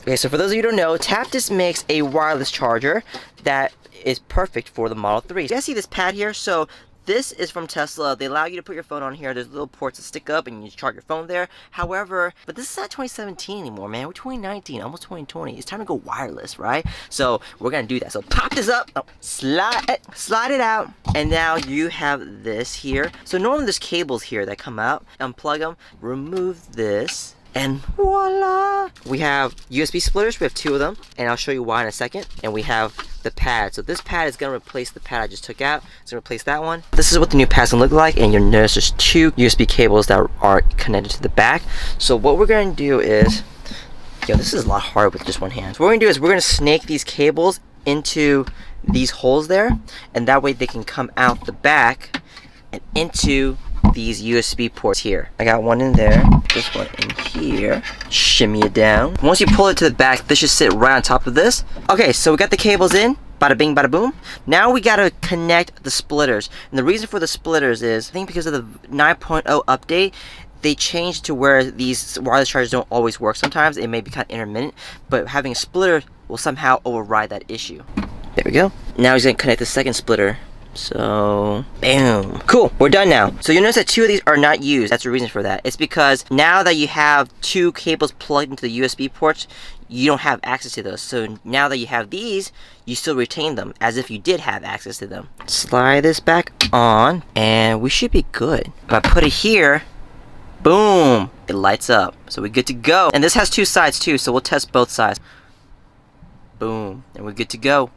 Okay, so for those of you who don't know, Taptes makes a wireless charger that is perfect for the Model 3. You guys see this pad here? So this is from Tesla. They allow you to put your phone on here. There's little ports that stick up and you charge your phone there. However, but this is not 2017 anymore, man. We're 2019, almost 2020. It's time to go wireless, right? So we're gonna do that. So pop this up, slide it out, and now you have this here. So normally there's cables here that come out. Unplug them, remove this, and voila! We have USB splitters, we have 2 of them, and I'll show you why in a second. And we have the pad. So this pad is gonna replace the pad I just took out. It's gonna replace that one. This is what the new pad's gonna look like, and you'll notice there's 2 USB cables that are connected to the back. So what we're gonna do is, this is a lot harder with just one hand. So what we're gonna do is we're gonna snake these cables into these holes there, and that way they can come out the back and into these USB ports here. I got one in there, this one in here. Shimmy it down. Once you pull it to the back, this should sit right on top of this. Okay, so we got the cables in. Bada bing, bada boom. Now we gotta connect the splitters. And the reason for the splitters is, I think because of the 9.0 update, they changed to where these wireless chargers don't always work sometimes. It may be kind of intermittent, but having a splitter will somehow override that issue. There we go. Now he's gonna connect the second splitter. So, boom. Cool, we're done now. So you'll notice that 2 of these are not used. That's the reason for that. It's because now that you have 2 cables plugged into the USB ports, you don't have access to those. So now that you have these, you still retain them as if you did have access to them. Slide this back on, and we should be good. If I put it here, boom, it lights up. So we're good to go. And this has 2 sides too, so we'll test both sides. Boom, and we're good to go.